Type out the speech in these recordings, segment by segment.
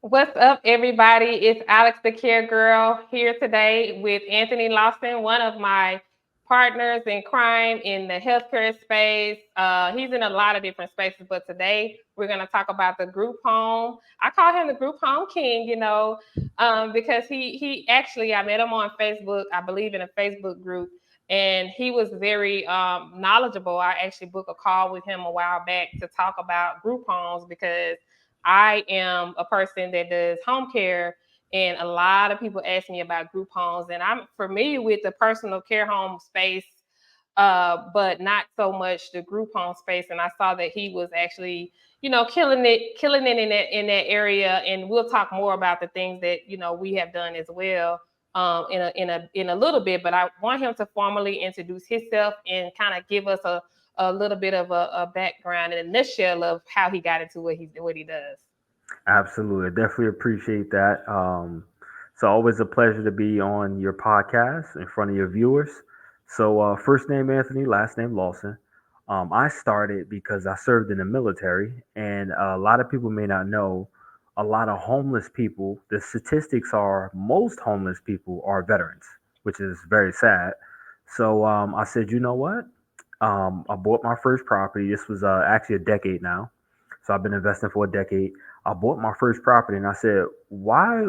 What's up, everybody? It's Alex, the Care Girl, here today with Anthony Lawson, one of my partners in crime in the healthcare space. He's in a lot of different spaces, but today we're going to talk about the group home. I call him the group home king, because he actually, I met him on Facebook, I believe in a Facebook group, and he was very knowledgeable. I actually booked a call with him a while back to talk about group homes because I am a person that does home care, and a lot of people ask me about group homes, and I'm familiar with the personal care home space, but not so much the group home space. And I saw that he was actually, killing it in that area. And we'll talk more about the things that we have done as well. In a little bit, but I want him to formally introduce himself and kind of give us a little bit of a background and a nutshell of how he got into what he does. Absolutely. I definitely appreciate that. It's always a pleasure to be on your podcast in front of your viewers. So, first name Anthony, last name Lawson. I started because I served in the military, and a lot of people may not know a lot of homeless people. The statistics are most homeless people are veterans, which is very sad. So, I said, you know what? I bought my first property. This was actually a decade now. So I've been investing for a decade. I bought my first property and I said, why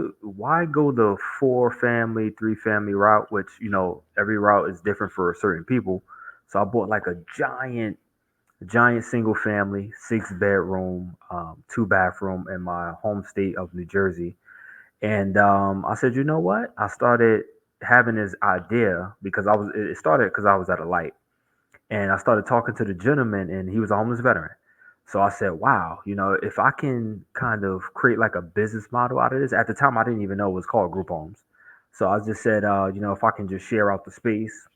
go the four family, three family route, which, every route is different for certain people. So I bought like a giant single family, 6 bedroom, 2 bathroom in my home state of New Jersey. And I said, you know what? I started having this idea because it started because I was at a light and I started talking to the gentleman, and he was a homeless veteran. So I said, "Wow, if I can kind of create like a business model out of this." At the time, I didn't even know it was called group homes. So I just said, if I can just share out the space,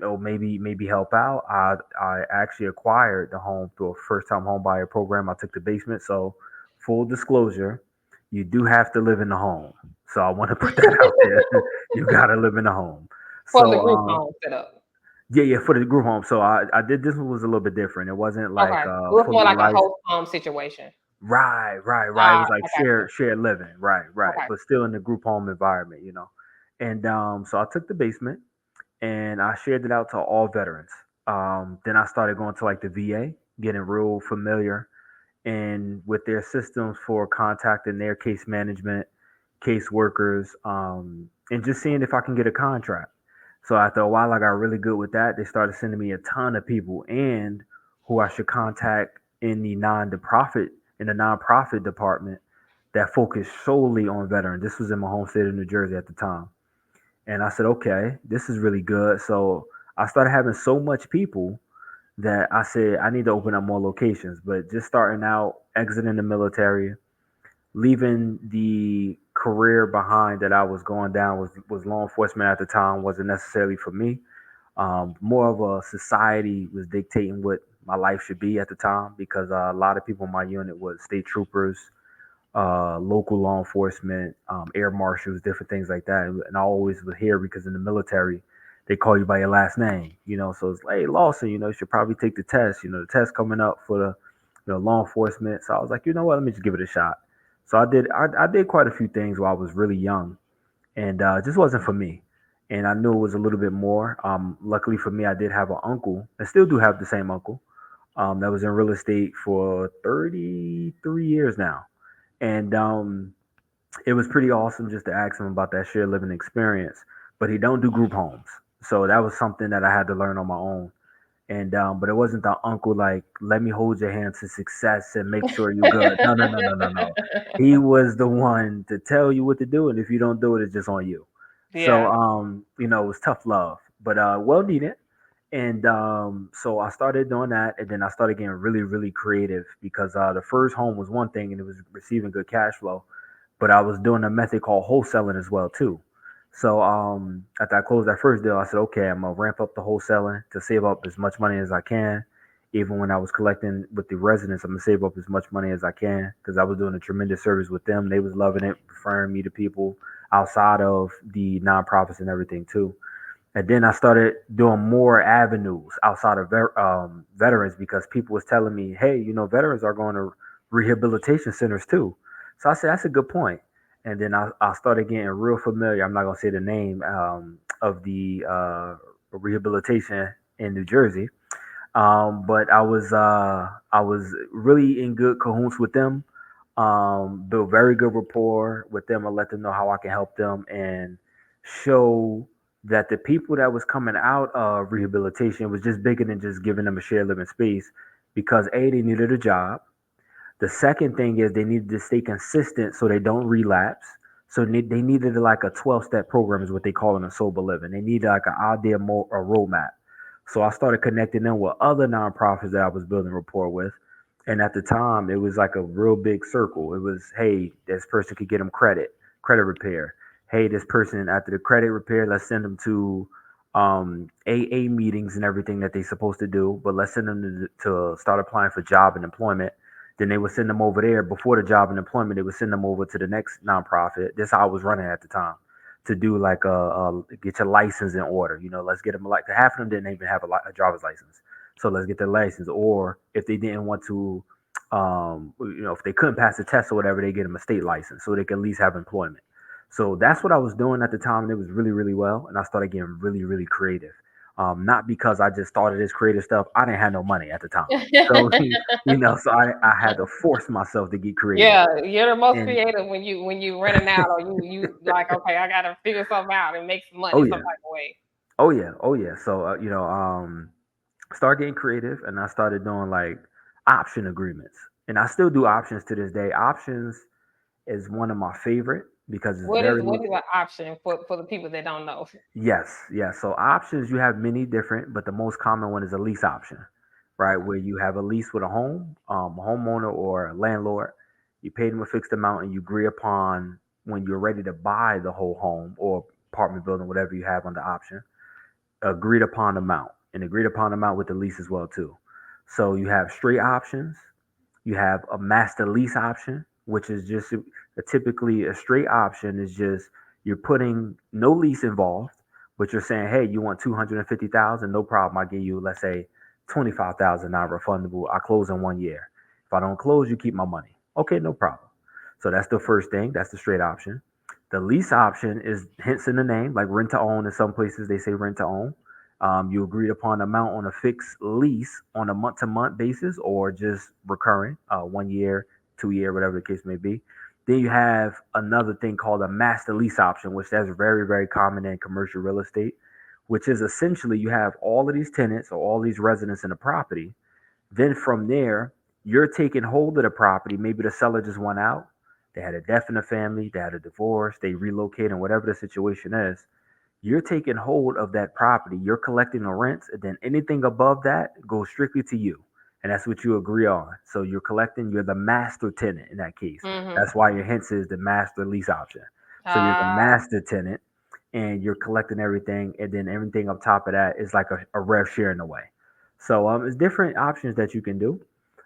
or maybe help out. I actually acquired the home through a first time home buyer program. I took the basement. So full disclosure, you do have to live in the home. So I want to put that out there. You got to live in the home. For the So group home setup. yeah, for the group home. So I did this one was a little bit different. It wasn't like Okay. It was more fully like a licensed. host home situation. Right, right, right. It was like I got you. shared living. Right, right. Okay. But still in the group home environment. And so I took the basement and I shared it out to all veterans. Then I started going to like the VA, getting real familiar and with their systems for contacting their case management, case workers, and just seeing if I can get a contract. So after a while, I got really good with that. They started sending me a ton of people and who I should contact in the nonprofit department that focused solely on veterans. This was in my home state of New Jersey at the time. And I said, okay, this is really good. So I started having so much people that I said I need to open up more locations. But just starting out, exiting the military, leaving the career behind that I was going down was law enforcement at the time wasn't necessarily for me. More of a society was dictating what my life should be at the time because a lot of people in my unit was state troopers, local law enforcement, air marshals, different things like that. And I always would hear because in the military, they call you by your last name, So it's like, hey, Lawson, you should probably take the test. The test coming up for the, law enforcement. So I was like, you know what, let me just give it a shot. So I did. I did quite a few things while I was really young, and it just wasn't for me. And I knew it was a little bit more. Luckily for me, I did have an uncle. I still do have the same uncle that was in real estate for 33 years now. And it was pretty awesome just to ask him about that shared living experience. But he don't do group homes, so that was something that I had to learn on my own. And but it wasn't the uncle like, let me hold your hand to success and make sure you're good. No, no, no, no, no, no. He was the one to tell you what to do, and if you don't do it, it's just on you. So Yeah. it was tough love, but well needed. And so I started doing that, and then I started getting really, really creative because the first home was one thing, and it was receiving good cash flow, but I was doing a method called wholesaling as well too. So after I closed that first deal, I said, okay, I'm gonna ramp up the wholesaling to save up as much money as I can. Even when I was collecting with the residents, I'm gonna save up as much money as I can because I was doing a tremendous service with them. They was loving it, referring me to people outside of the nonprofits and everything too. And then I started doing more avenues outside of veterans because people was telling me, hey, veterans are going to rehabilitation centers too. So I said, that's a good point. And then I started getting real familiar. I'm not going to say the name of the rehabilitation in New Jersey. But I was really in good cahoots with them. Built very good rapport with them. I let them know how I can help them and show that the people that was coming out of rehabilitation was just bigger than just giving them a shared living space because A, they needed a job. The second thing is they needed to stay consistent so they don't relapse. So they needed like a 12-step program is what they call it in sober living. They needed like an idea, a roadmap. So I started connecting them with other nonprofits that I was building rapport with. And at the time, it was like a real big circle. It was, hey, this person could get them credit repair. Hey, this person after the credit repair, let's send them to AA meetings and everything that they're supposed to do. But let's send them to start applying for job and employment. Then they would send them over there before the job and employment. They would send them over to the next nonprofit. This is how I was running at the time to do like get your license in order. Let's get them like half of them didn't even have a driver's license, so let's get their license. Or if they didn't want to, if they couldn't pass the test or whatever, they get them a state license so they can at least have employment. So that's what I was doing at the time, and it was really really well. And I started getting really really creative. Not because I just started this creative stuff. I didn't have no money at the time. So so I had to force myself to get creative. Yeah, you're the most And creative when you running out or you like, okay, I gotta figure something out and make some oh money some yeah, type of way. oh yeah. So start getting creative, and I started doing like option agreements, and I still do options to this day. Options is one of my favorite because it's very What is an option for the people that don't know? yes, yes. So options you have many different, but the most common one is a lease option, right? Okay. Where you have a lease with a homeowner or a landlord. You pay them a fixed amount, and you agree upon when you're ready to buy the whole home or apartment building, whatever you have on the option. Agreed upon amount and agreed upon amount with the lease as well too. So you have straight options, you have a master lease option, which is just typically a straight option is just you're putting no lease involved, but you're saying, hey, you want 250,000, no problem. I give you, let's say, 25,000 non-refundable. I close in 1 year. If I don't close, you keep my money. Okay, no problem. So that's the first thing. That's the straight option. The lease option is hence in the name, like rent to own. In some places, they say rent to own. You agreed upon amount on a fixed lease on a month to month basis or just recurring, 1 year, 2 year, whatever the case may be. Then you have another thing called a master lease option, which that's very, very common in commercial real estate, which is essentially you have all of these tenants or all these residents in the property. Then from there, you're taking hold of the property. Maybe the seller just went out. They had a death in the family, they had a divorce, they relocated, and whatever the situation is, you're taking hold of that property. You're collecting the rents, and then anything above that goes strictly to you. And that's what you agree on. So you're collecting, you're the master tenant in that case. Mm-hmm. That's why your hence is the master lease option. So you're the Uh, master tenant and you're collecting everything, and then everything up top of that is like a rev share in a way. So it's different options that you can do.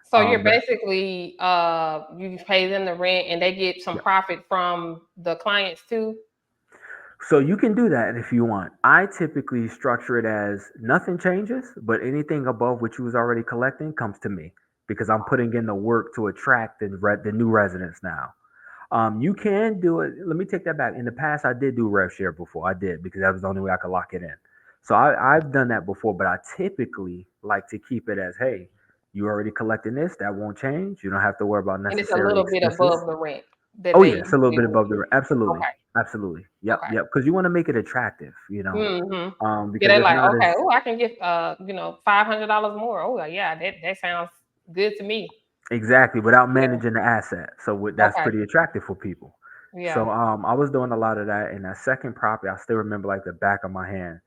so you're But basically you pay them the rent and they get some yeah. profit from the clients too. So you can do that if you want. I typically structure it as nothing changes, but anything above what you was already collecting comes to me because I'm putting in the work to attract the new residents now. You can do it. Let me take that back. In the past, I did do rev share before. I did because that was the only way I could lock it in. So I've done that before, but I typically like to keep it as, hey, you already collecting this. That won't change. You don't have to worry about And it's a necessary little bit expenses. above the rent that Oh they yeah, it's a little usually bit would above do. the absolutely, Okay. absolutely. Yep, Okay. yep. Because you want to make it attractive, Mm-hmm. Yeah, because they're if like, not, okay, it's oh, I can get $500 more. Oh yeah, that sounds good to me. exactly without Yeah. managing the asset. So that's Okay. pretty attractive for people. Yeah. So I was doing a lot of that, and that second property, I still remember like the back of my hand.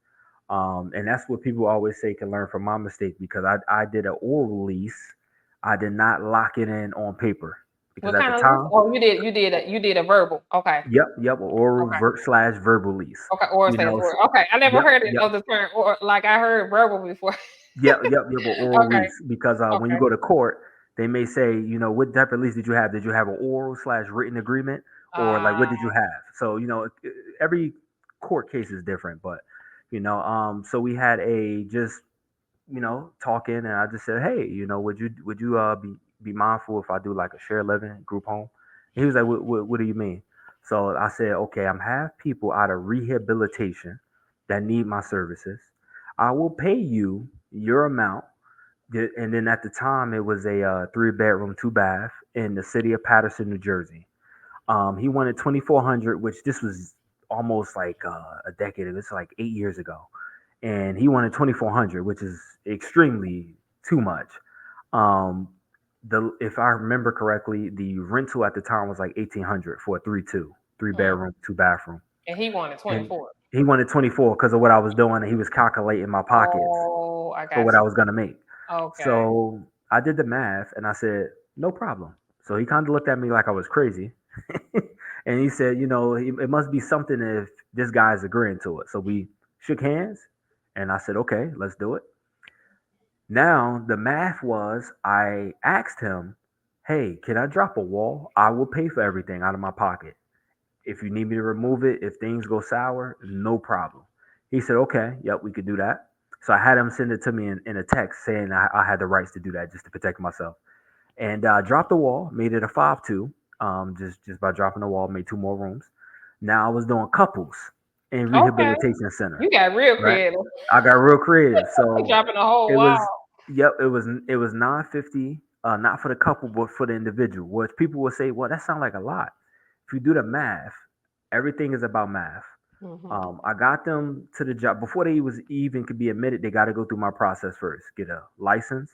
And that's what people always say can learn from my mistake because I did an oral lease. I did not lock it in on paper because What at the kind of lease? time, Oh, you did a verbal. Okay. yep, oral Okay. slash verbal lease. Okay. Or You say know, or okay. I never yep, heard it yep. of the term or like I heard verbal before. Yep, an oral Okay. lease because when you Okay. go to court, they may say, what type of lease did you have? Did you have an oral slash written agreement, or like what Uh did you have? So every court case is different, but so we had a just talking, and I just said, hey, would you be mindful if I do like a shared living group home? He was like, what do you mean? So I said, okay, I'm have people out of rehabilitation that need my services. I will pay you your amount. And then at the time, it was a 3 bedroom, 2 bath in the city of Patterson, New Jersey. He wanted 2,400, which this was almost like a decade ago. It's like 8 years ago, and he wanted 2,400, which is extremely too much. Um, the if I remember correctly, the rental at the time was like 1,800 for a 3 Mm. bedroom, 2 bathroom, And he wanted and 24. he wanted 24 because of what I was doing, and he was calculating my pockets Oh, I for what got I you. was gonna make. Okay. So I did the math and I said, no problem. So he kind of looked at me like I was crazy. And he said, it must be something if this guy's agreeing to it. So we shook hands and I said, okay, let's do it. Now, the math was I asked him, hey, can I drop a wall? I will pay for everything out of my pocket. If you need me to remove it, if things go sour, no problem. He said, okay, yep, we could do that. So I had him send it to me in a text saying I had the rights to do that just to protect myself. And dropped the wall, made it a 5-2, just by dropping the wall, made 2 more rooms. Now I was doing couples in Okay. rehabilitation center, You got real right? creative. I got real creative. So Dropping a whole it wall. was, yep, it was 950, not for the couple, but for the individual. Which people will say, well, that sounds like a lot. If you do the math, everything is about math. Hmm. I got them to the job before they was even could be admitted. They got to go through my process first, get a license,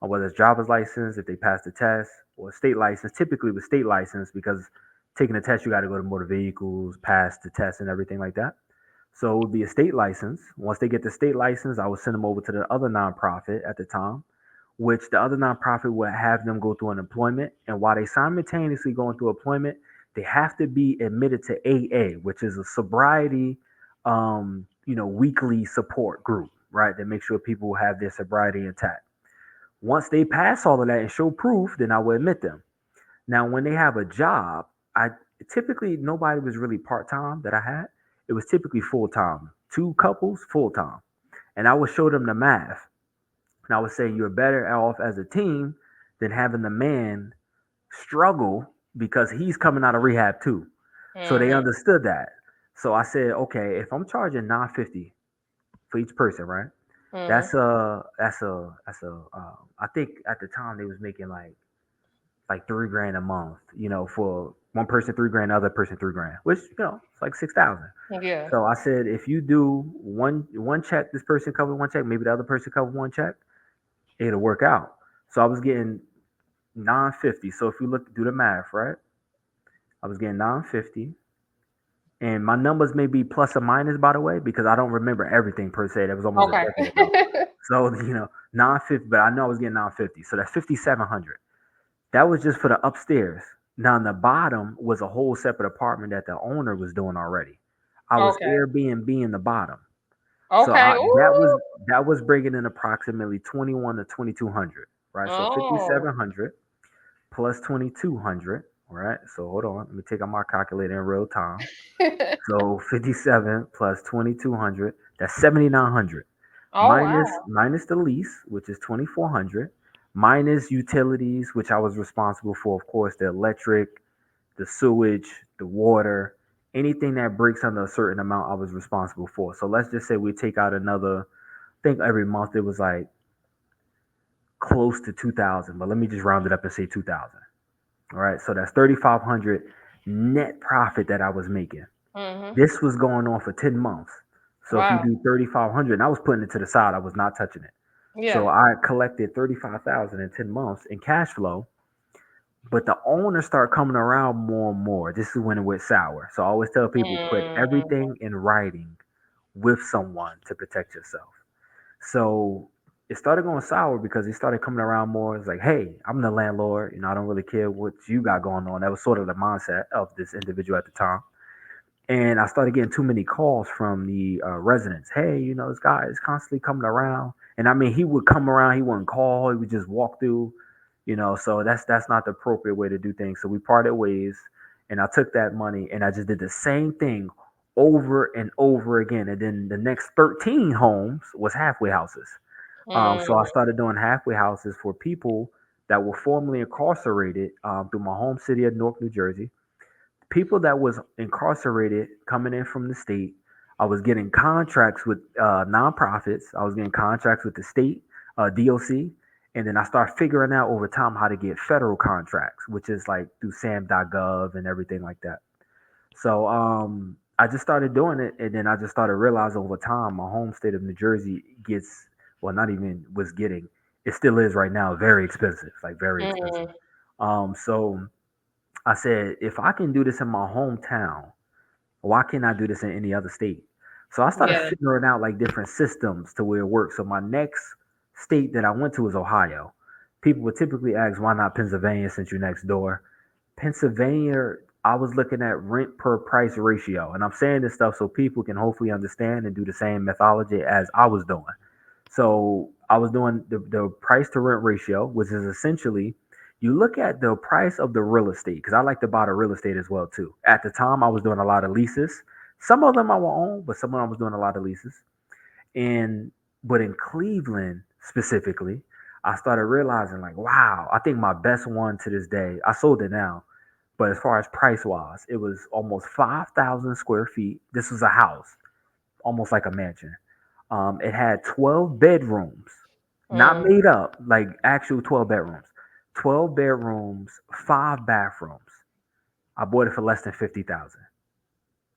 or whether it's driver's license, if they pass the test, or a state license. Typically with state license, because taking the test, you got to go to motor vehicles, pass the test, and everything like that. So it would be a state license. Once they get the state license, I would send them over to the other nonprofit at the time, which the other nonprofit would have them go through an employment. And while they simultaneously going through employment, they have to be admitted to AA, which is a sobriety, weekly support group, right? That makes sure people have their sobriety intact. Once they pass all of that and show proof, then I will admit them. Now, when they have a job, I typically nobody was really part time that I had. It was typically full time. Two couples, full time. And I would show them the math. And I would say you're better off as a team than having the man struggle because he's coming out of rehab too. So they Hmm. understood that. So I said, okay, if I'm charging 950 for each person, right? Hmm. That's a. I think at the time they was making like 3 grand a month, for one person 3 grand, other person 3 grand, which it's like 6,000. Yeah. So I said, if you do one check, this person covered one check, maybe the other person covered one check, it'll work out. So I was getting 950. So if you look do the math, right? I was getting 950, and my numbers may be plus or minus, by the way, because I don't remember everything per se. That was almost a Okay. decade ago. So 950, but I know I was getting 950. So that's 5,700. That was just for the upstairs. Now, in the bottom was a whole separate apartment that the owner was doing already. I was Okay. Airbnb in the bottom, so Okay. that was Ooh. bringing in approximately 21 to 2,200, right? So Oh. 5,700 plus 2,200, right? So hold on, let me take out my calculator in real time. So 57 plus 2,200, that's 7,900. Oh Minus wow. minus the lease, which is 2,400, minus utilities, which I was responsible for, of course, the electric, the sewage, the water, anything that breaks under a certain amount, I was responsible for. So let's just say we take out another. I think every month it was like close to 2,000, but let me just round it up and say 2,000. All right, so that's 3,500 net profit that I was making. Hmm. This was going on for 10 months. So if you Wow. do 3,500, and I was putting it to the side, I was not touching it. Yeah. So I collected 35,000 in 10 months in cash flow, but the owners start coming around more and more. This is when it went sour. So I always tell people put Mm. everything in writing with someone to protect yourself. So it started going sour because he started coming around more. It's like, hey, I'm the landlord. I don't really care what you got going on. That was sort of the mindset of this individual at the time. And I started getting too many calls from the residents. Hey, this guy is constantly coming around, and I mean, he would come around. He wouldn't call. He would just walk through. So that's not the appropriate way to do things. So we parted ways, and I took that money and I just did the same thing over and over again. And then the next 13 homes was halfway houses. So I Mm. started doing halfway houses for people that were formerly incarcerated through my home city of Newark, New Jersey. People that was incarcerated coming in from the state. I was getting contracts with nonprofits. I was getting contracts with the state, DOC, and then I started figuring out over time how to get federal contracts, which is like through SAM.gov and everything like that. So I just started doing it, and then I just started realizing over time my home state of New Jersey gets, well, not even was getting, it still is right now, very expensive, like very expensive. Mm. So I said, if I can do this in my hometown, why can't I do this in any other state? So I started Yeah. figuring out like different systems to where it works. So my next state that I went to was Ohio. People would typically ask, why not Pennsylvania since you're next door? Pennsylvania, I was looking at rent per price ratio. And I'm saying this stuff so people can hopefully understand and do the same methodology as I was doing. So I was doing the price to rent ratio, which is essentially you look at the price of the real estate, because I like to buy the real estate as well too. At the time, I was doing a lot of leases. Some of them I will own, but some of them I was doing a lot of leases. And but in Cleveland specifically, I started realizing like, wow, I think my best one to this day, I sold it now, but as far as price wise, it was almost 5,000 square feet. This was a house, almost like a mansion. It had 12 bedrooms, not Mm. made up, like actual 12 bedrooms. 12 bedrooms, five bathrooms. I bought it for less than 50,000.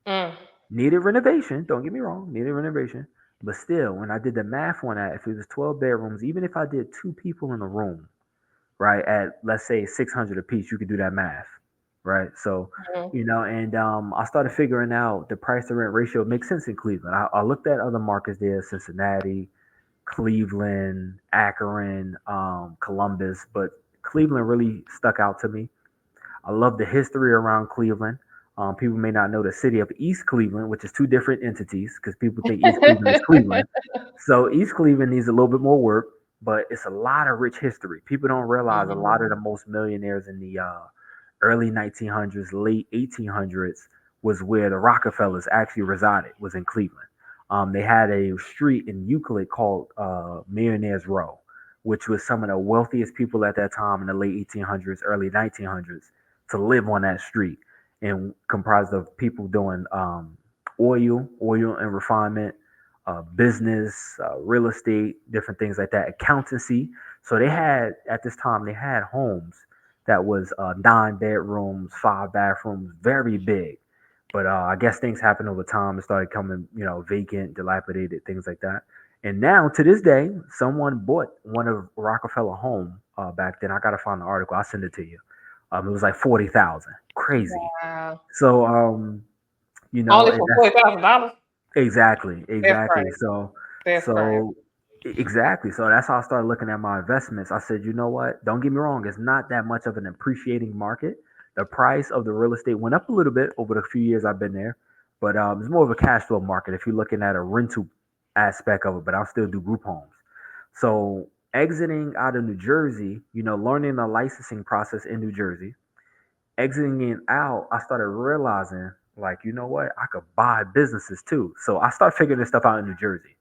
Mm. Needed renovation, don't get me wrong, needed renovation. But still, when I did the math on that, if it was 12 bedrooms, even if I did two people in a room, right, at let's say 600 apiece, you could do that math, right? So, Mm. and I started figuring out the price to rent ratio makes sense in Cleveland. I looked at other markets there, Cincinnati, Cleveland, Akron, Columbus, but Cleveland really stuck out to me. I love the history around Cleveland. People may not know the city of East Cleveland, which is two different entities because people think East Cleveland is Cleveland. So East Cleveland needs a little bit more work, but it's a lot of rich history. People don't realize a lot of the Mhm. most millionaires in the early 1900s, late 1800s was where the Rockefellers actually resided, was in Cleveland. They had a street in Euclid called Millionaires Row, which was some of the wealthiest people at that time in the late 1800s, early 1900s to live on that street, and comprised of people doing oil and refinement, business, real estate, different things like that, accountancy. So they Mm. had at this time they had homes that was 9 bedrooms, five bathrooms, very big. But I guess things happened over time and started coming, vacant, dilapidated, things like that. And now to this day, someone bought one of Rockefeller home back then. I gotta find the article. I'll send it to you. It was like 40,000. Crazy. Wow. So Only and for that's $40,000. exactly, That's exactly. crazy. So, That's crazy. so exactly. So that's how I started looking at my investments. I said, you know what? Don't get me wrong. It's not that much of an appreciating market. The price of the real estate went up a little bit over the few years I've been there, but it's more of a cash flow market if you're looking at a rental aspect of it. But I'll still do group homes. So exiting out of New Jersey, learning the licensing process in New Jersey, exiting it out, I started realizing, like, you know what? I could buy businesses too. So I started figuring this stuff out in New Jersey.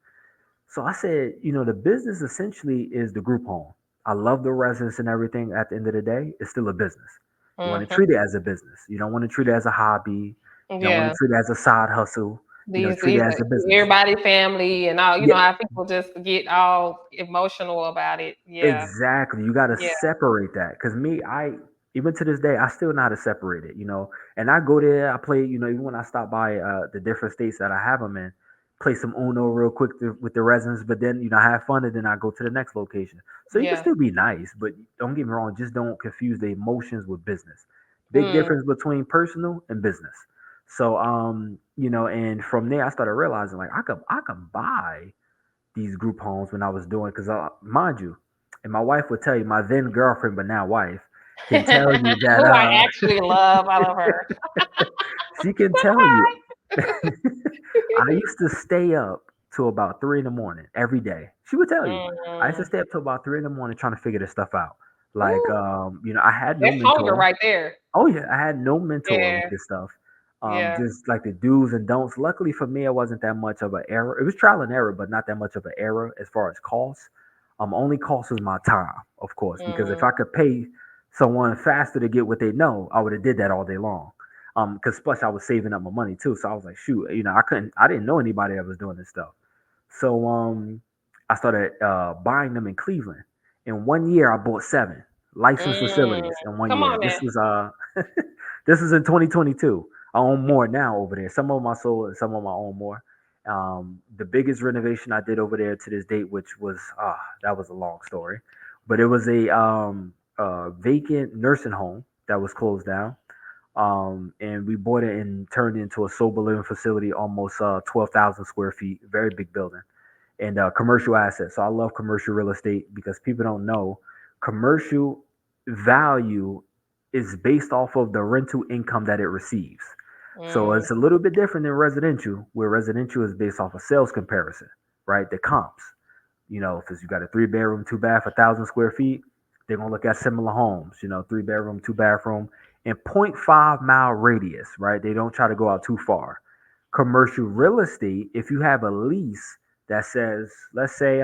So I said, the business essentially is the group home. I love the residents and everything. At the end of the day, it's still a business. You want to Mhm. treat it as a business. You don't want to treat it as a hobby. You don't want to Yeah. treat it as a side hustle. Treat These it are as a business. everybody family and all, Yeah, how people just get all emotional about it. Yeah. exactly. You got to Yeah. separate that. Because me, I even to this day, I still know how to separate it. And I go there, I play. Even when I stop by the different states that I have them in, play some Uno real quick with the residents. But then I have fun, and then I go to the next location. So you can Yeah. still be nice, but don't get me wrong. Just don't confuse the emotions with business. Big Mm. difference between personal and business. So and from there I started realizing like I could buy these group homes when I was doing because mind you, and my wife would tell you, my then girlfriend but now wife can tell you that Who I actually love. I love her. she can tell you I used to stay up till about 3 in the morning every day. She would tell you I used to Mm. stay up till about 3 in the morning trying to figure this stuff out. Like Ooh, I had no that's hunger mentor. right there. Oh yeah, I had no mentor with Yeah. this stuff. Yeah. Just like the do's and don'ts. Luckily for me, it wasn't that much of an error. It was trial and error, but not that much of an error as far as costs. Only cost was my time, of course, because if Mm. I could pay someone faster to get what they know, I would have did that all day long. Because plus I was saving up my money too, so I was like, shoot, I didn't know anybody that was doing this stuff. So I started buying them in Cleveland. In 1 year, I bought 7 licensed Mm. facilities in one Come year. on This now. was this is in 2022. I own more now over there. Some of them I sold, and some of them I own more. The biggest renovation I did over there to this date, which was that was a long story, but it was a vacant nursing home that was closed down. And we bought it and turned it into a sober living facility, almost 12,000 square feet, very big building, and commercial assets. So I love commercial real estate because people don't know commercial value is based off of the rental income that it receives. So Mm. it's a little bit different than residential, where residential is based off a sales comparison, right? The comps. Because you got a 3 bedroom, 2 bath, 1,000 square feet, they're gonna look at similar homes. 3 bedroom, 2 bathroom, and point 5 mile radius, right? They don't try to go out too far. Commercial real estate, if you have a lease that says, let's say,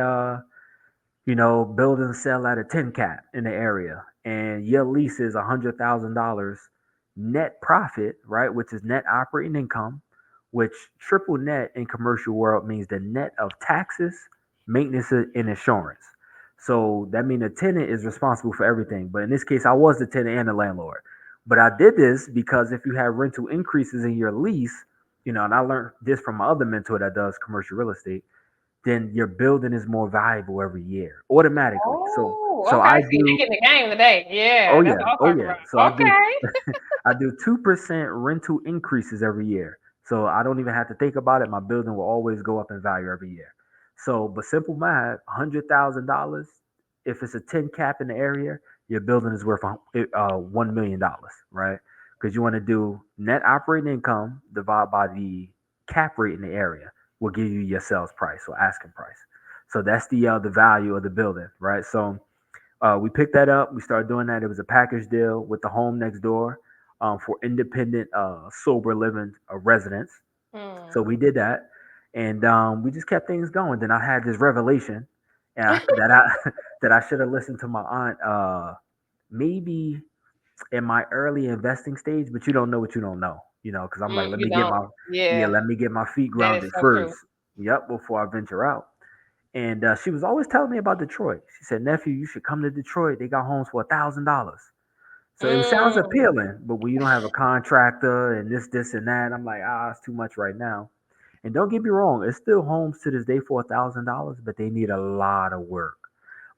buildings sell at a 10 cap in the area, and your lease is $100,000 net profit, right? Which is net operating income, which triple net in commercial world means the net of taxes, maintenance, and insurance. So that means the tenant is responsible for everything. But in this case, I was the tenant and the landlord. But I did this because if you have rental increases in your lease, and I learned this from my other mentor that does commercial real estate, then your building is more valuable every year automatically. So Oh, so okay. I See, they do. getting the game today. Oh Yeah, that's yeah, what I'm oh talking yeah. So I about. do. Okay. I do 2% rental increases every year. So I don't even have to think about it. My building will always go up in value every year. So, but simple math, $100,000. If it's a 10 cap in the area, your building is worth $1 million, right? Because you want to do net operating income divided by the cap rate in the area will give you your sales price or asking price. So that's the value of the building, right? So we picked that up. We started doing that. It was a package deal with the home next door for independent, sober living residents. So Mm. we did that, and we just kept things going. Then I had this revelation, that I that I should have listened to my aunt. Maybe in my early investing stage, but you don't know what you don't know. Because I'm like, Mm, you don't. Yeah, let me get my feet that is grounded so first. true. Yep, before I venture out. And she was always telling me about Detroit. She said, "Nephew, you should come to Detroit. They got homes for $1,000." So it sounds Mm. appealing, but when you don't have a contractor and this, and that, I'm like, it's too much right now. And don't get me wrong, it's still homes to this day for $1,000, but they need a lot of work.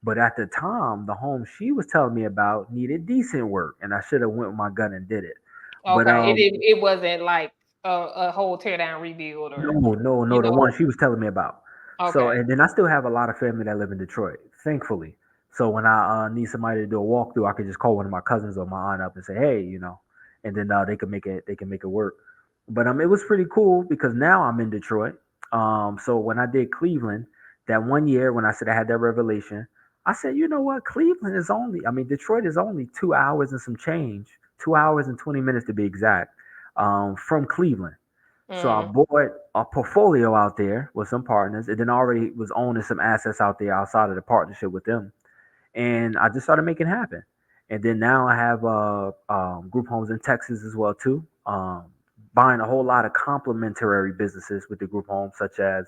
But at the time, the home she was telling me about needed decent work, and I should have went with my gun and did it. But Okay, it wasn't like a whole tear down rebuild or no, no, you no, the know. one she was telling me about. So, Okay. and then I still have a lot of family that live in Detroit, thankfully. So when I need somebody to do a walkthrough, I could just call one of my cousins or my aunt up and say, "Hey," and then they can make it. They can make it work. But it was pretty cool because now I'm in Detroit. So when I did Cleveland, that 1 year when I said I had that revelation, I said, you know what, Cleveland is only, I mean, Detroit is only 2 hours and some change, 2 hours and 20 minutes to be exact, from Cleveland. So I Mm. bought a portfolio out there with some partners, and then already was owning some assets out there outside of the partnership with them, and I just started making it happen. And then now I have group homes in Texas as well too. Buying a whole lot of complementary businesses with the group homes, such as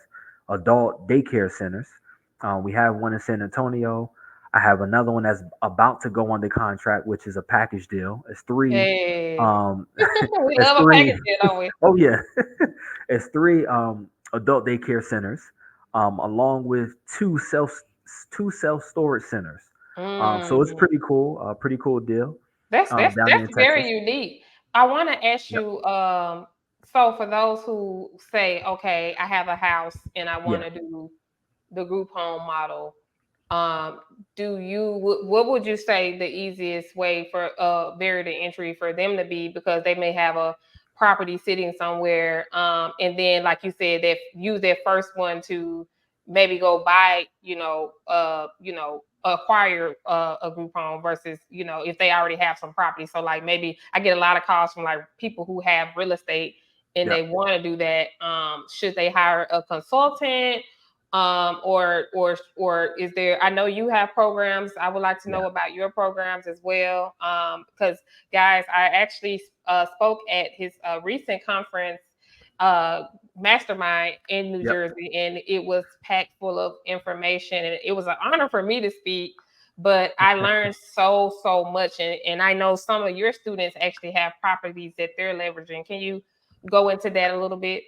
adult daycare centers. We have one in San Antonio. I have another one that's about to go under contract, which is a package deal. It's three. Hey. Um, We it's love a three. package deal, don't we? Oh yeah, it's three adult daycare centers, along with two self storage centers. So it's Mm. pretty cool. Pretty cool deal. That's that's Down there that's in very Texas. unique. I want to ask Yep. you, so for those who say, okay, I have a house and I want Yeah. to do the group home model, um, what would you say the easiest way for barrier to entry for them to be, because they may have a property sitting somewhere, and then like you said, they use their first one to maybe go buy, acquire a group home versus, if they already have some property. So like maybe I get a lot of calls from like people who have real estate and Yep. they want to do that. Should they hire a consultant, Or is there? I know you have programs. I would like to Yeah. know about your programs as well. Because guys, I actually spoke at his recent conference, uh, mastermind in New Yep. Jersey, and it was packed full of information, and it was an honor for me to speak. But I learned so much, and I know some of your students actually have properties that they're leveraging. Can you go into that a little bit?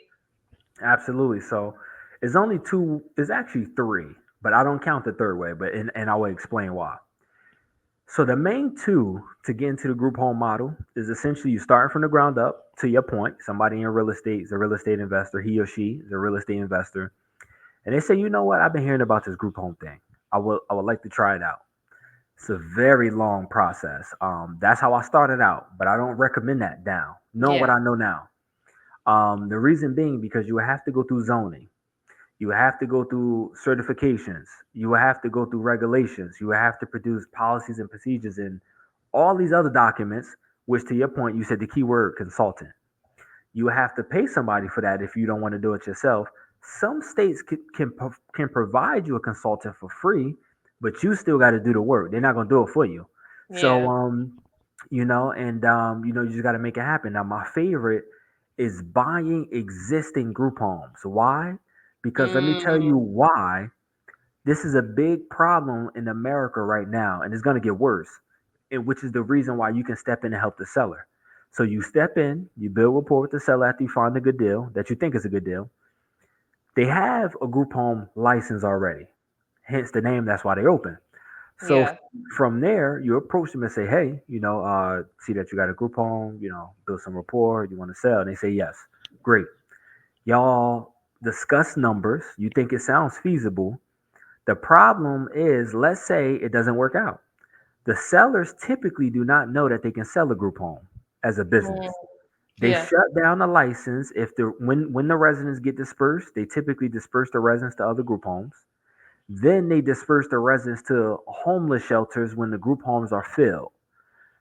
Absolutely. So it's only two. It's actually three, but I don't count the third way. But and I will explain why. So the main two to get into the group home model is essentially you starting from the ground up. To your point, somebody in real estate is a real estate investor. He or she is a real estate investor, and they say, you know what? I've been hearing about this group home thing. I would like to try it out. It's a very long process. That's how I started out, but I don't recommend that now. Knowing what Yeah. I know now, the reason being because you have to go through zoning, you have to go through certifications, you have to go through regulations, you have to produce policies and procedures and all these other documents. Which, to your point, you said the key word consultant. You have to pay somebody for that if you don't want to do it yourself. Some states can provide you a consultant for free, but you still got to do the work. They're not going to do it for you. So, Yeah. you just got to make it happen. Now, my favorite is buying existing group homes. Why? Because let me tell you Mm, why. This is a big problem in America right now, and it's going to get worse, which is the reason why you can step in and help the seller. So you step in, you build rapport with the seller after you find a good deal that you think is a good deal. They have a group home license already, hence the name. That's why they open. So yeah. from there, you approach them and say, "Hey, see that you got a group home. Build some rapport. You want to sell?" And they say, "Yes." Great. Y'all discuss numbers. You think it sounds feasible. The problem is, let's say it doesn't work out. The sellers typically do not know that they can sell a group home as a Mm, business. They yeah. shut down the license if the when the residents get dispersed. They typically disperse the residents to other group homes. Then they disperse the residents to homeless shelters when the group homes are filled.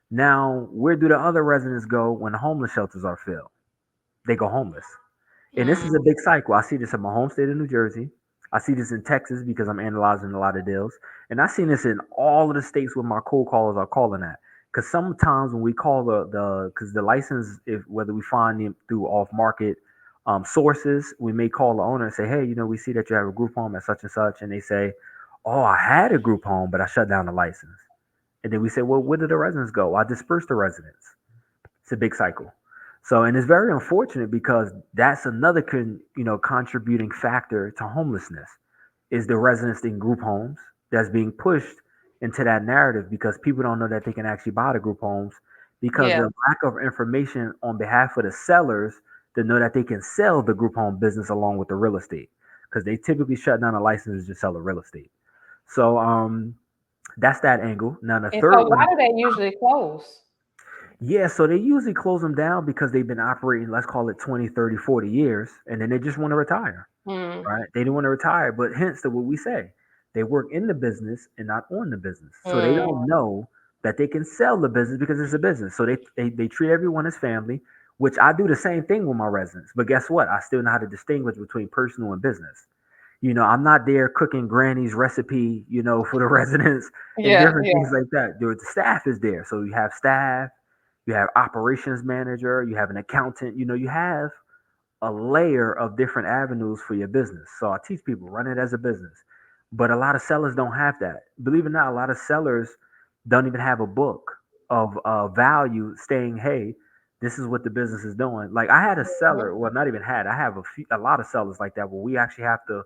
Now, where do the other residents go when the homeless shelters are filled? They go homeless. And this is a Mm, big cycle. I see this in my home state of New Jersey. I see this in Texas because I'm analyzing a lot of deals. And I've seen this in all of the states where my cold callers are calling at. Because sometimes when we call because the license, if whether we find them through off market sources, we may call the owner and say, hey, we see that you have a group home at such and such. And they say, oh, I had a group home, but I shut down the license. And then we say, well, where did the residents go? I dispersed the residents. It's a big cycle. So, and it's very unfortunate because that's another contributing factor to homelessness is the residents in group homes that's being pushed into that narrative because people don't know that they can actually buy the group homes because yeah. the lack of information on behalf of the sellers to know that they can sell the group home business along with the real estate because they typically shut down a license to sell the real estate. So, that's that angle. Now the And so third why one. do they usually close? Yeah, so they usually close them down because they've been operating, let's call it 20, 30, 40 years, and then they just want to retire, Mm, right? They don't want to retire, but hence to what we say. They work in the business and not on the business. So they mm, don't know that they can sell the business because it's a business. So they treat everyone as family, which I do the same thing with my residents. But guess what? I still know how to distinguish between personal and business. I'm not there cooking granny's recipe, for the residents and yeah, different yeah. things like that. The staff is there. So you have staff, you have operations manager, you have an accountant, you have a layer of different avenues for your business. So I teach people run it as a business. But a lot of sellers don't have that. Believe it or not, a lot of sellers don't even have a book of value saying, hey, this is what the business is doing. Like I had a Mhm. seller, well, not even had, I have a lot of sellers like that where we actually have to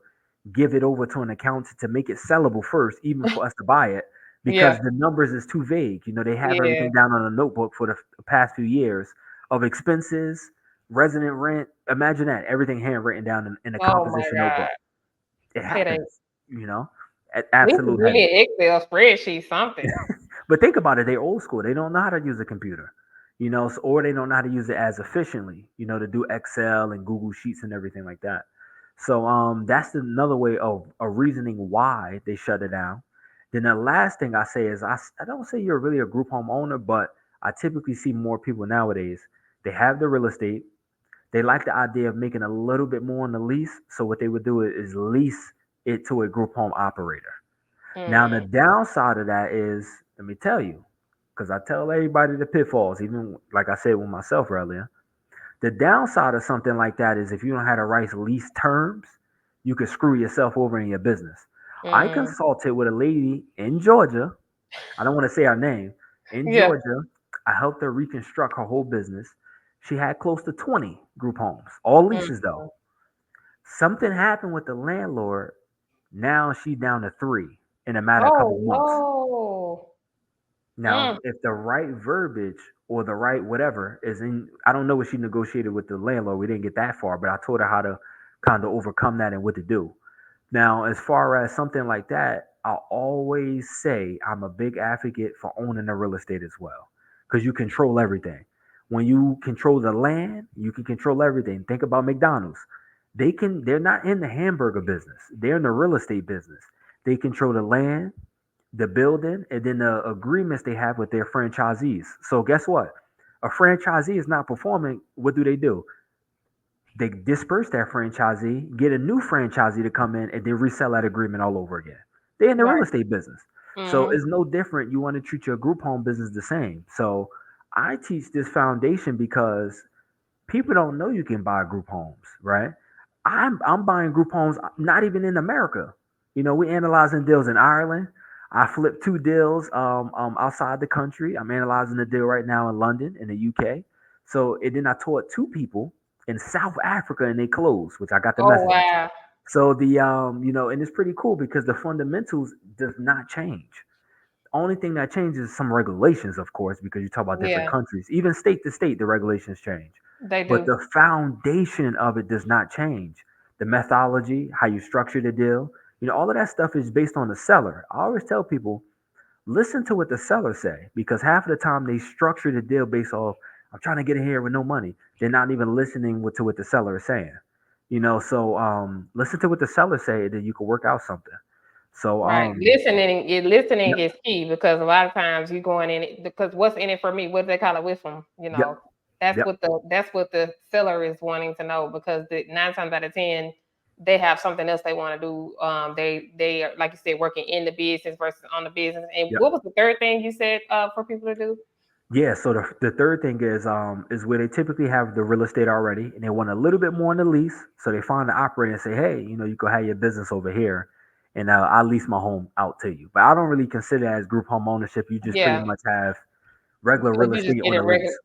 give it over to an accountant to make it sellable first, even for us to buy it, because Yeah, the numbers is too vague. They have yeah. everything down on a notebook for the past few years of expenses, resident rent. Imagine that everything handwritten down in a Oh my composition God. notebook. It Headache. happens, you know, This is absolute really headache. an Excel spreadsheet, something. But think about it, they old school. They don't know how to use a computer, or they don't know how to use it as efficiently, to do Excel and Google Sheets and everything like that. So that's another way of a reasoning why they shut it down. Then the last thing I say is I don't say you're really a group home owner, but I typically see more people nowadays. They have the real estate. They like the idea of making a little bit more on the lease. So what they would do is lease it to a group home operator. Now, the Mm, downside of that is, let me tell you, because I tell everybody the pitfalls, even like I said with myself earlier. The downside of something like that is if you don't have the right lease terms, you could screw yourself over in your business. I mm. consulted with a lady in Georgia. I don't want to say her name. In Yeah. Georgia, I helped her reconstruct her whole business. She had close to 20 group homes, all Mm. leases though. Something happened with the landlord. Now she down to three in a matter of a couple months. Oh no. Now, if the right verbiage or the right whatever is in, I don't know what she negotiated with the landlord. We didn't get that far, but I told her how to kind of overcome that and what to do. Now, as far as something like that, I'll always say I'm a big advocate for owning the real estate as well because you control everything. When you control the land, you can control everything. Think about McDonald's. They're not in the hamburger business. They're in the real estate business. They control the land, the building, and then the agreements they have with their franchisees. So guess what? A franchisee is not performing. What do? They disperse that franchisee, get a new franchisee to come in, and then resell that agreement all over again. They're in the real Right. estate business. So Mm-hmm. it's no different. You want to treat your group home business the same. So I teach this foundation because people don't know you can buy group homes, right? I'm buying group homes not even in America. We analyzing deals in Ireland. I flipped two deals outside the country. I'm analyzing a deal right now in London in the UK. So and then I taught two people in South Africa and they closed, which I got the Oh messages. wow. So and it's pretty cool because the fundamentals does not change. Only thing that changes is some regulations, of course, because you talk about different Yeah, countries. Even state to state, the regulations change. they But do. the foundation of it does not change. The methodology, how you structure the deal, all of that stuff is based on the seller. I always tell people, listen to what the seller say, because half of the time they structure the deal based off, I'm trying to get in here with no money. They're not even listening to what the seller is saying. So listen to what the seller say, then you can work out something. So Right. Listening is key because a lot of times you going in it because what's in it for me? What do they call it? Wisdom. yep, yep, That's what the seller is wanting to know because the 9 times out of 10 they have something else they want to do. They are like you said working in the business versus on the business. And yep. what was the third thing you said for people to do? Yeah, so the third thing is where they typically have the real estate already and they want a little bit more on the lease. So they find the operator and say, hey, you can have your business over here and I'll lease my home out to you. But I don't really consider that as group home ownership. You just pretty Yeah, much have regular because real you just estate get on it a lease.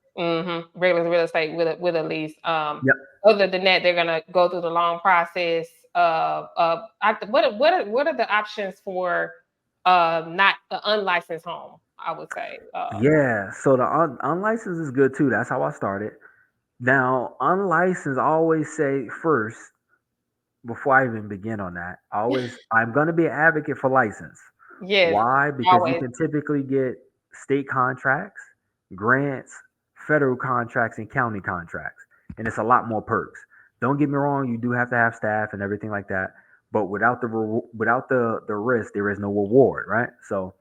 regular real estate with a lease. Yep. Other than that, they're gonna go through the long process of what are the options for not the unlicensed home? I would say. Yeah, so the unlicensed is good too. That's how I started. Now, unlicensed, I always say first, before I even begin on that, I'm going to be an advocate for license. Yes, Why? Because you always. can typically get state contracts, grants, federal contracts, and county contracts, and it's a lot more perks. Don't get me wrong, you do have to have staff and everything like that, but without the risk, there is no reward, right? So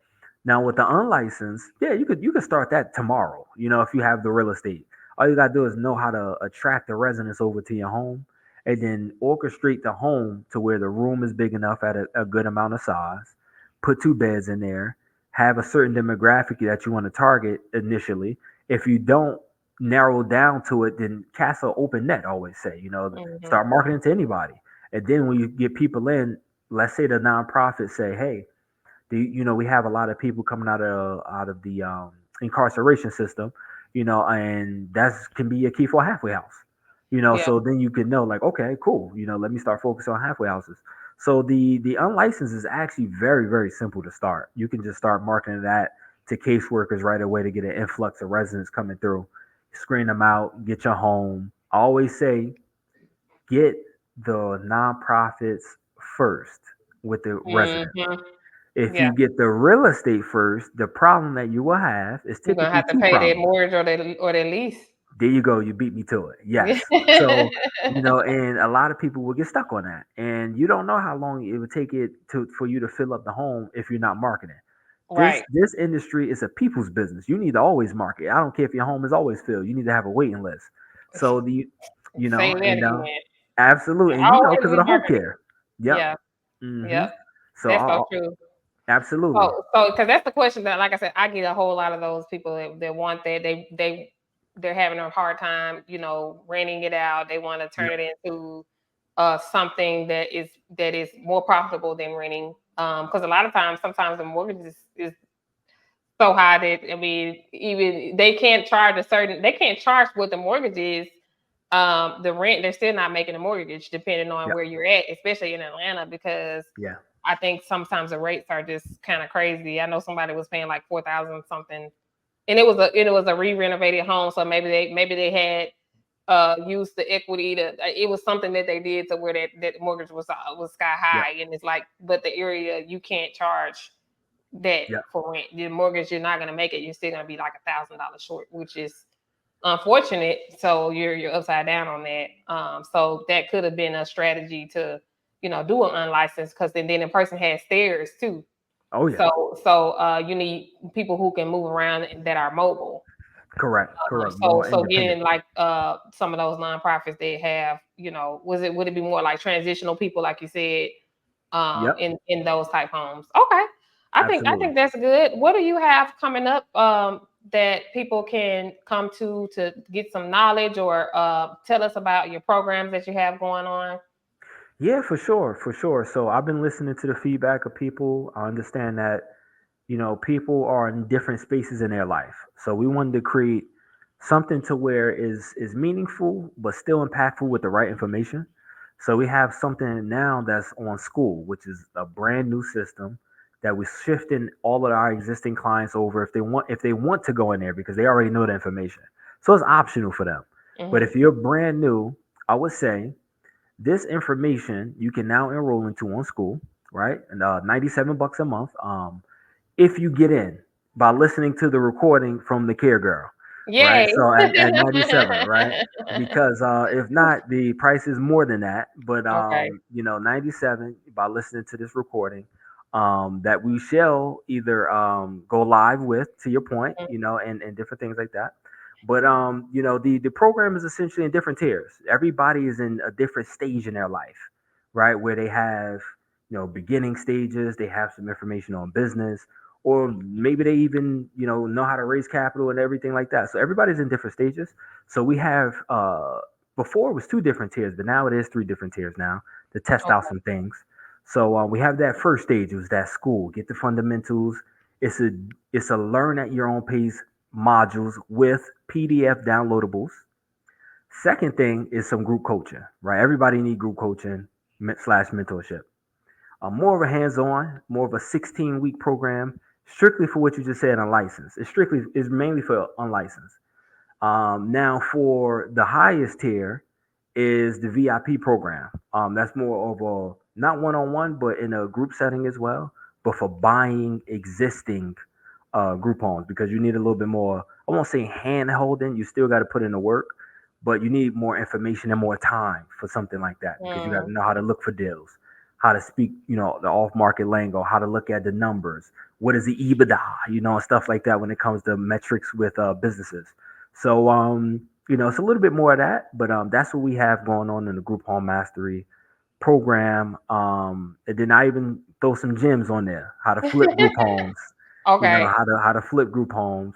now with the unlicensed, yeah, you could start that tomorrow. If you have the real estate, all you gotta do is know how to attract the residents over to your home, and then orchestrate the home to where the room is big enough at a good amount of size. Put two beds in there. Have a certain demographic that you want to target initially. If you don't narrow down to it, then cast an open net. I always say, Hmm. start marketing to anybody, and then when you get people in, let's say the nonprofits say, hey, we have a lot of people coming out of the incarceration system, and that's can be a key for a halfway house. Yeah. So then you can know like, okay, cool. Let me start focusing on halfway houses. So the unlicensed is actually very very simple to start. You can just start marketing that to caseworkers right away to get an influx of residents coming through, screen them out, get your home. I always say get the nonprofits first with the residents. Hmm. If Yeah. you get the real estate first, the problem that you will have is You're gonna typically have to two pay their problems. mortgage or their lease. There you go. You beat me to it. Yes. Yeah. So, and a lot of people will get stuck on that. And you don't know how long it would take it for you to fill up the home if you're not marketing. This Right. this industry is a people's business. You need to always market. I don't care if your home is always filled. You need to have a waiting list. So Say that and again. absolutely, and Always because of be the home marketing. care. Yep. Yeah. Mm-hmm. Yep. So That's so true. absolutely. So because that's the question that, like I said, I get a whole lot of those people that want that they're having a hard time, renting it out. They want to turn Yep. it into something that is more profitable than renting. Because a lot of times, sometimes the mortgage is so high that, I mean, even they can't charge what the mortgage is. The rent, they're still not making a mortgage, depending on Yep. where you're at, especially in Atlanta, because Yeah. I think sometimes the rates are just kind of crazy. I know somebody was paying like 4,000 something, and it was a re-renovated home, so maybe they had used the equity to. It was something that they did to where that mortgage was sky Yep. high, and it's like, but the area you can't charge that Yep. for rent. The mortgage, you're not going to make it. You're still going to be like $1,000 short, which is unfortunate. So you're upside down on that. So that could have been a strategy to, do an unlicensed, because then the person has stairs too. Oh yeah. So you need people who can move around and that are mobile. Correct. Um, Correct. so More so independent. getting like some of those nonprofits they have, would it be more like transitional people, like you said, Yep. in those type homes? Okay. I think Absolutely. that's good. What do you have coming up that people can come to get some knowledge, or tell us about your programs that you have going on? Yeah, for sure, for sure. So I've been listening to the feedback of people. I understand that, people are in different spaces in their life. So we wanted to create something to where is meaningful but still impactful with the right information. So we have something now that's on school, which is a brand new system that we're shifting all of our existing clients over if they want to go in there because they already know the information. So it's optional for them. But Hmm. if you're brand new, I would say this information you can now enroll into on school, right? And 97 bucks a month. If you get in by listening to the recording from the care girl, right? Yay. So at 97, right? Because if not, the price is more than that. But Okay. 97 by listening to this recording, that we shall either go live with, to your point, and different things like that. But the program is essentially in different tiers. Everybody is in a different stage in their life, right? Where they have beginning stages, they have some information on business, or maybe they even know how to raise capital and everything like that. So everybody's in different stages. So we have before it was two different tiers, but now it is three different tiers now to test out Okay. some things. So we have that first stage, it was that school, get the fundamentals. it's a it's a learn at your own pace modules with PDF downloadables. Second thing is some group coaching, right? Everybody need group coaching slash mentorship. More of a hands-on, more of a 16-week program, strictly for what you just said, unlicensed. It's mainly for unlicensed. Now, for the highest tier is the VIP program. That's more of a not one-on-one, but in a group setting as well, but for buying existing group homes because you need a little bit more. I won't say hand holding. You still got to put in the work, but you need more information and more time for something like that because you got to Mm. know how to look for deals, how to speak, the off-market lingo, how to look at the numbers, what is the EBITDA, and stuff like that when it comes to metrics with businesses. So, it's a little bit more of that, but that's what we have going on in the group home mastery program. And then I even throw some gems on there, how to flip group homes, Okay. how to flip group homes.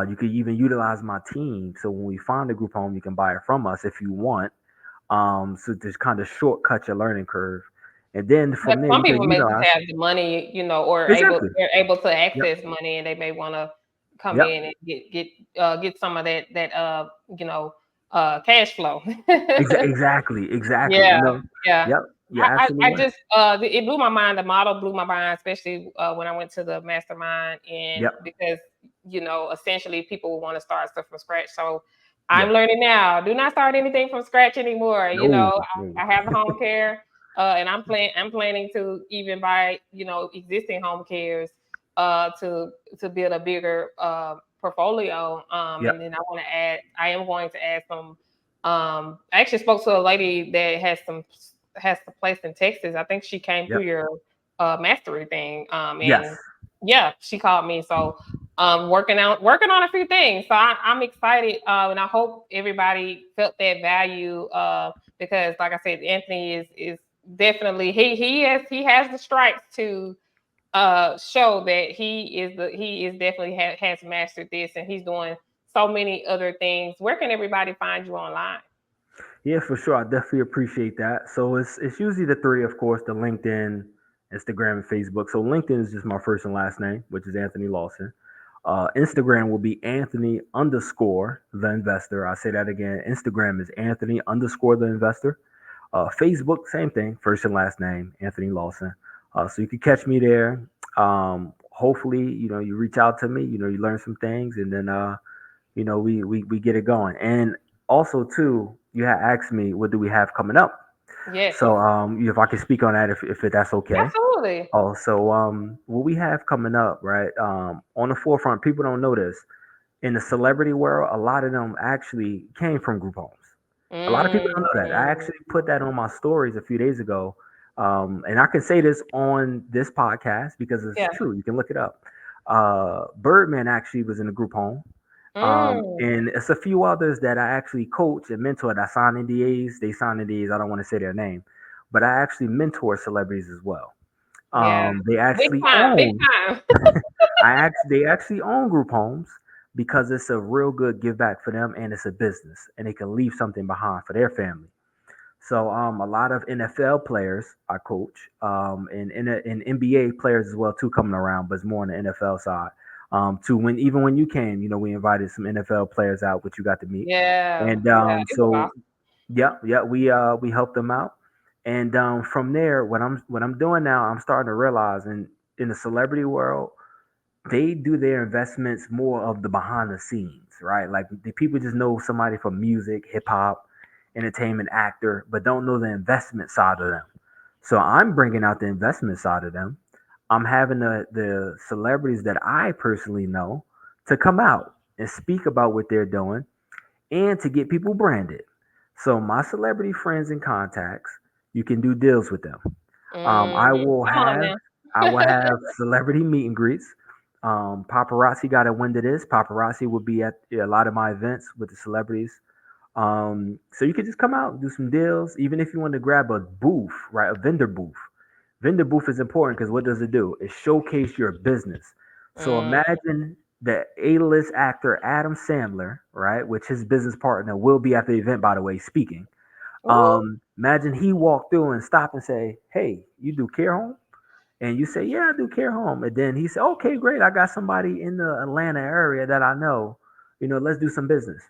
You could even utilize my team. So when we find a group home, you can buy it from us if you want. So just kind of shortcut your learning curve. And then But from there, some you can people may just utilize. have the money, or Exactly. they're able to Yep. access money, and they may want to come Yep. in and get some of that you know cash flow. Exactly. Exactly. Yeah, yeah. Yep. You're I absolutely right. just it blew my mind. The model blew my mind, especially when I went to the mastermind, and Yep. because essentially people want to start stuff from scratch. So I'm Yeah. learning now. Do not start anything from scratch anymore. No. No. I have the home care, and I'm planning to even buy existing home cares to build a bigger portfolio. Yep. And then I am going to add some. I actually spoke to a lady that has a place in Texas. I think she came through Yep. your mastery thing. Yes. And yeah, she called me. So working on a few things. So I'm excited, and I hope everybody felt that value. Because like I said, Anthony is definitely he has the stripes to show that he is definitely has mastered this, and he's doing so many other things. Where can everybody find you online? Yeah, for sure. I definitely appreciate that. So it's usually the three, of course, the LinkedIn, Instagram, and Facebook. So LinkedIn is just my first and last name, which is Anthony Lawson. Instagram will be Anthony underscore the investor. I say that again. Instagram is Anthony underscore the investor. Facebook, same thing, first and last name, Anthony Lawson. So you can catch me there. Hopefully, you reach out to me, you learn some things, and then we get it going. And also too, you had asked me what do we have coming up. Yes, So if I can speak on that, if that's okay. absolutely. Oh, so what we have coming up, right? On the forefront, people don't know this. In the celebrity world, a lot of them actually came from group homes. A lot of people don't know that. I Mm, actually put that on my stories a few days ago. And I can say this on this podcast because it's yeah. true. You can look it up. Birdman actually was in a group home. Mm, And it's a few others that I actually coach and mentor that sign NDAs. They sign NDAs. I don't want to say their name, but I actually mentor celebrities as well. yeah. They Big actually time. Big own. time. They actually own group homes because it's a real good give back for them, and it's a business, and they can leave something behind for their family. So a lot of NFL players I coach, and NBA players as well too coming around, but it's more on the NFL side. To when even when you came, we invited some NFL players out, which you got to meet, Yeah. and Yeah. It was so awesome. yeah, yeah, we helped them out, and from there, what I'm doing now, I'm starting to realize in the celebrity world, they do their investments more of the behind the scenes, right? Like the people just know somebody from music, hip hop, entertainment, actor, but don't know the investment side of them. So I'm bringing out the investment side of them. I'm having the celebrities that I personally know to come out and speak about what they're doing and to get people branded. So my celebrity friends and contacts, you can do deals with them. Um, Mm, I will come on have now. I will have celebrity meet and greets. Paparazzi got a wind of this. Paparazzi will be at a lot of my events with the celebrities. So you could just come out and do some deals, even if you want to grab a booth, right? A vendor booth. Vendor booth is important because what does it do? It showcase your business. So Mm, imagine the A-list actor Adam Sandler, right? Which his business partner will be at the event, by the way, speaking. ooh, Imagine he walked through and stop and say, "Hey, you do care home?" And you say, "Yeah, I do care home." And then he said, "Okay, great. I got somebody in the Atlanta area that I know. Let's do some business."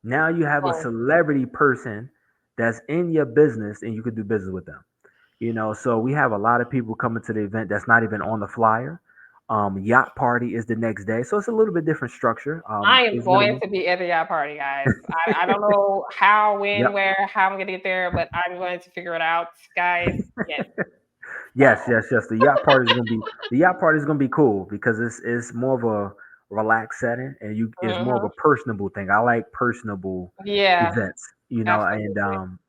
Now you have a oh, celebrity person that's in your business and you could do business with them. So we have a lot of people coming to the event that's not even on the flyer. Yacht party is the next day. So it's a little bit different structure. I am It's going minimal. to be at the yacht party, guys. I don't know how, when, Yep. where, how I'm gonna get there, but I'm going to figure it out, guys. Yes. Yes, yes, yes. The yacht party is gonna be cool because it's more of a relaxed setting and it's more of Hmm. a personable thing. I like personable Yeah, events, and absolutely.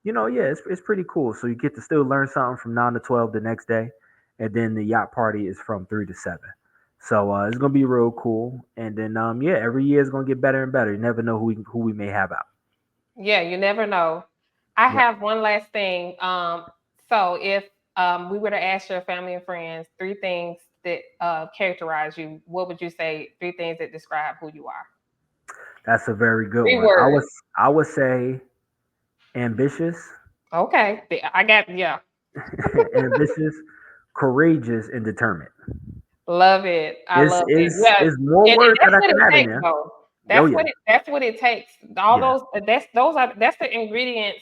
yeah, it's pretty cool. So you get to still learn something from 9 to 12 the next day, and then the yacht party is from 3 to 7. So it's gonna be real cool. And then yeah, every year is gonna get better and better. You never know who we may have out. Yeah, you never know. I Yep. have one last thing. So if we were to ask your family and friends three things that characterize you, what would you say? Three things that describe who you are. That's a very good Three one. words. I would say ambitious, Okay, I got yeah. ambitious, courageous, and determined. Love it. I Is love it. is Yeah, is more and words that that's I what can it add in takes, there. though. Oh yeah, That's what it takes. All yeah, those that's the ingredients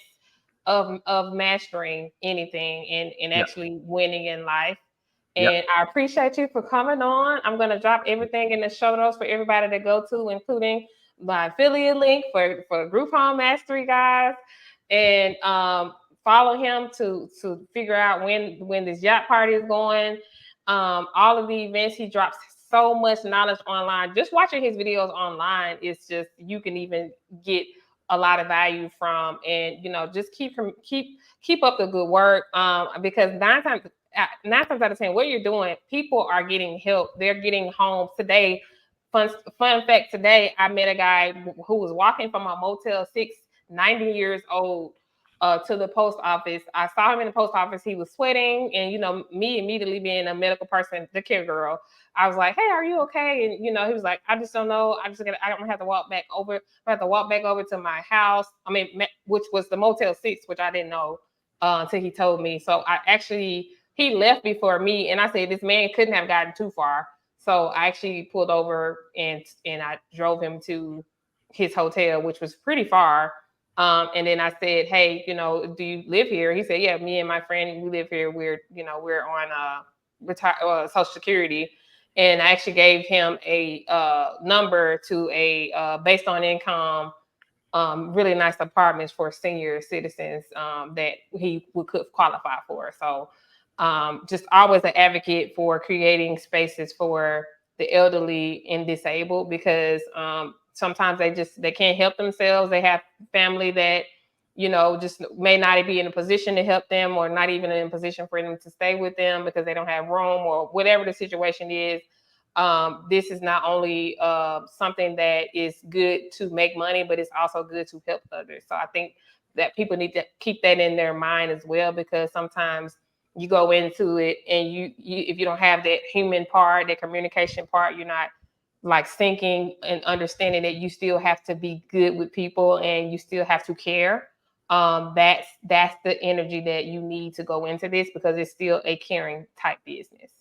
of mastering anything and yeah, actually winning in life. yeah. And I appreciate you for coming on. I'm gonna drop everything in the show notes for everybody to go to, including my affiliate link for Group Home Mastery, guys. And follow him to figure out when this yacht party is going. All of the events he drops so much knowledge online. Just watching his videos online is just you can even get a lot of value from, and just keep up the good work, because nine times out of ten what you're doing, people are getting help, they're getting homes today. Fun fact, today I met a guy who was walking from a Motel 6, 90 years old, to the post office. I saw him in the post office. He was sweating, and me immediately being a medical person, the care girl, I was like, "Hey, are you okay?" And he was like, "I just don't know. I'm gonna have to walk back over. I have to walk back over to my house. I mean, which was the Motel 6, which I didn't know until he told me. So he left before me, and I said this man couldn't have gotten too far. So I actually pulled over and I drove him to his hotel, which was pretty far. And then I said, "Hey, do you live here?" He said, "Yeah, me and my friend, we live here. We're on Social Security." And I actually gave him a number to a based on income, really nice apartments for senior citizens that could qualify for. So just always an advocate for creating spaces for the elderly and disabled, because sometimes they can't help themselves. They have family that just may not be in a position to help them, or not even in a position for them to stay with them because they don't have room, or whatever the situation is. This is not only something that is good to make money, but it's also good to help others. So I think that people need to keep that in their mind as well, because sometimes you go into it and you if you don't have that human part, that communication part, you're not like thinking and understanding that you still have to be good with people and you still have to care. That's the energy that you need to go into this, because it's still a caring type business.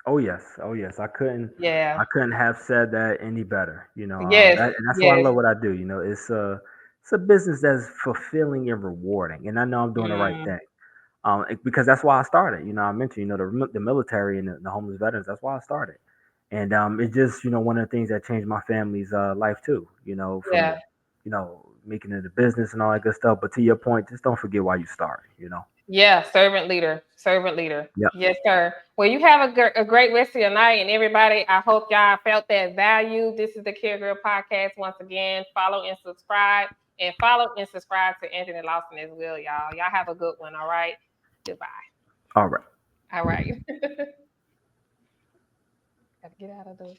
Oh yes, oh yes. Yeah. I couldn't have said that any better. Yes. And that's why I Yes. love what I do. It's a business that's fulfilling and rewarding, and I know I'm doing the right Mm, thing. Because that's why I started. I mentioned, the military and the homeless veterans. That's why I started, and it's just, one of the things that changed my family's life too. From yeah. making it a business and all that good stuff. But to your point, just don't forget why you started. Yeah. Servant leader. Servant leader. Yep. Yes, sir. Well, you have a great rest of your night, and everybody, I hope y'all felt that value. This is the Care Girl Podcast. Once again, follow and subscribe, and follow and subscribe to Anthony Lawson as well, y'all. Y'all have a good one. All right. Goodbye. All right. All right. Gotta get out of the.